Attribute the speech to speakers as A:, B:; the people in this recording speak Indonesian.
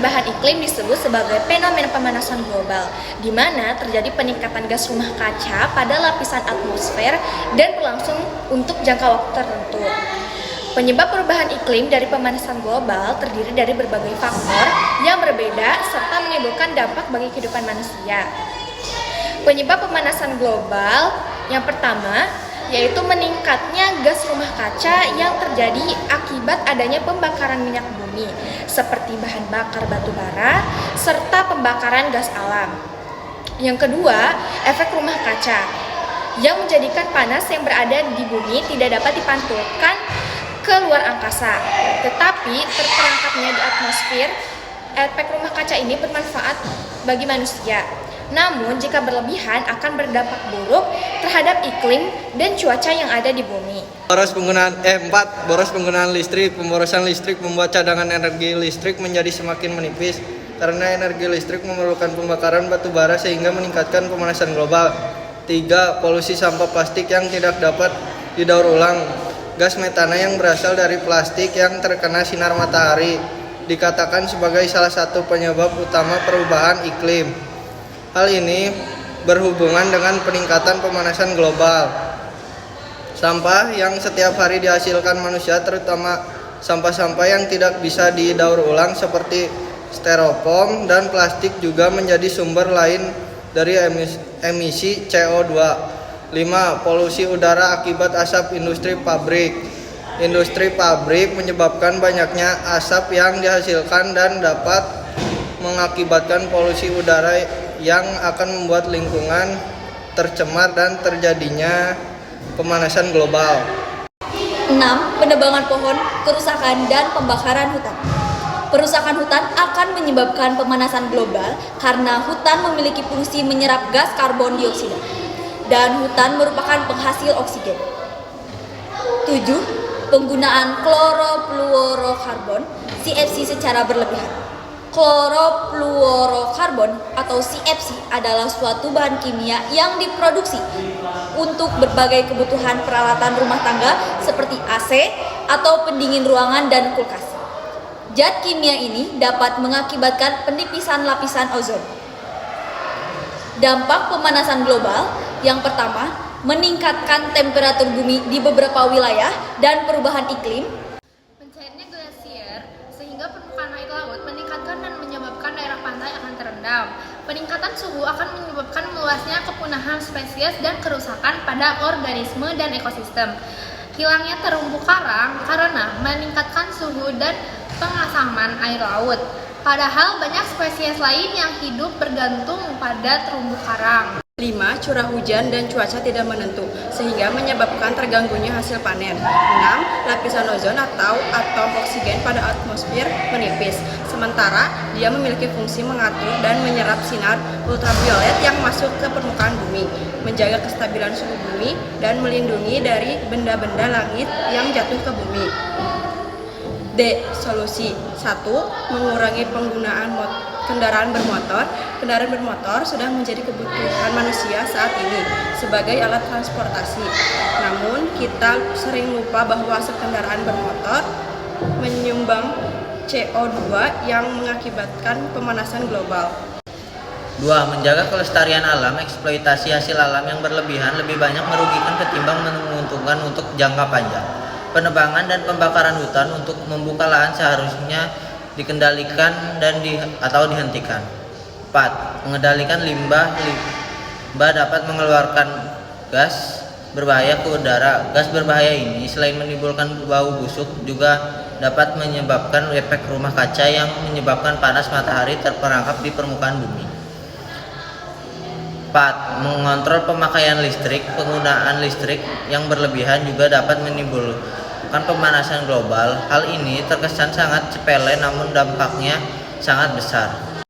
A: perubahan iklim disebut sebagai fenomena pemanasan global, di mana terjadi peningkatan gas rumah kaca pada lapisan atmosfer dan berlangsung untuk jangka waktu tertentu. Penyebab perubahan iklim dari pemanasan global terdiri dari berbagai faktor yang berbeda serta menimbulkan dampak bagi kehidupan manusia. Penyebab pemanasan global yang pertama yaitu meningkatnya gas rumah kaca yang terjadi akibat adanya pembakaran minyak bumi seperti bahan bakar batu bara serta pembakaran gas alam. Yang kedua, efek rumah kaca yang menjadikan panas yang berada di bumi tidak dapat dipantulkan ke luar angkasa, tetapi terperangkapnya di atmosfer. Efek rumah kaca ini bermanfaat bagi manusia. Namun, jika berlebihan akan berdampak buruk terhadap iklim dan cuaca yang ada di bumi.
B: Boros penggunaan listrik. Pemborosan listrik membuat cadangan energi listrik menjadi semakin menipis karena energi listrik memerlukan pembakaran batu bara sehingga meningkatkan pemanasan global. 3. Polusi sampah plastik yang tidak dapat didaur ulang. Gas metana yang berasal dari plastik yang terkena sinar matahari dikatakan sebagai salah satu penyebab utama perubahan iklim. Hal ini berhubungan dengan peningkatan pemanasan global. Sampah yang setiap hari dihasilkan manusia, terutama sampah-sampah yang tidak bisa didaur ulang seperti styrofoam dan plastik, juga menjadi sumber lain dari emisi CO2. 5. Polusi udara akibat asap industri pabrik. Industri pabrik menyebabkan banyaknya asap yang dihasilkan dan dapat mengakibatkan polusi udara yang akan membuat lingkungan tercemar dan terjadinya pemanasan global.
C: 6. Penebangan pohon, kerusakan, dan pembakaran hutan. Perusakan hutan akan menyebabkan pemanasan global karena hutan memiliki fungsi menyerap gas karbon dioksida dan hutan merupakan penghasil oksigen. 7. Penggunaan klorofluorokarbon (CFC) secara berlebihan. Klorofluorokarbon atau CFC adalah suatu bahan kimia yang diproduksi untuk berbagai kebutuhan peralatan rumah tangga seperti AC atau pendingin ruangan dan kulkas. Zat kimia ini dapat mengakibatkan penipisan lapisan ozon. Dampak pemanasan global yang pertama, meningkatkan temperatur bumi di beberapa wilayah dan perubahan iklim.
D: Mencairnya glasier sehingga permukaan air laut meningkatkan dan menyebabkan daerah pantai akan terendam. Peningkatan suhu akan menyebabkan meluasnya kepunahan spesies dan kerusakan pada organisme dan ekosistem. Hilangnya terumbu karang karena meningkatkan suhu dan pengasaman air laut. Padahal banyak spesies lain yang hidup bergantung pada terumbu karang.
E: 5. Curah hujan dan cuaca tidak menentu, sehingga menyebabkan terganggunya hasil panen. 6. Lapisan ozon atau atom oksigen pada atmosfer menipis, sementara dia memiliki fungsi mengatur dan menyerap sinar ultraviolet yang masuk ke permukaan bumi, menjaga kestabilan suhu bumi, dan melindungi dari benda-benda langit yang jatuh ke bumi. D. Solusi 1. Mengurangi penggunaan kendaraan bermotor. Kendaraan bermotor sudah menjadi kebutuhan manusia saat ini sebagai alat transportasi. Namun, kita sering lupa bahwa kendaraan bermotor menyumbang CO2 yang mengakibatkan pemanasan global.
F: 2. Menjaga kelestarian alam. Eksploitasi hasil alam yang berlebihan lebih banyak merugikan ketimbang menguntungkan untuk jangka panjang. Penebangan dan pembakaran hutan untuk membuka lahan seharusnya dikendalikan dan atau dihentikan. 4. Mengendalikan limbah. Limbah dapat mengeluarkan gas berbahaya ke udara. Gas berbahaya ini selain menimbulkan bau busuk juga dapat menyebabkan efek rumah kaca yang menyebabkan panas matahari terperangkap di permukaan bumi. 4. Mengontrol pemakaian listrik. Penggunaan listrik yang berlebihan juga dapat menimbulkan pemanasan global. Hal ini terkesan sangat sepele namun dampaknya sangat besar.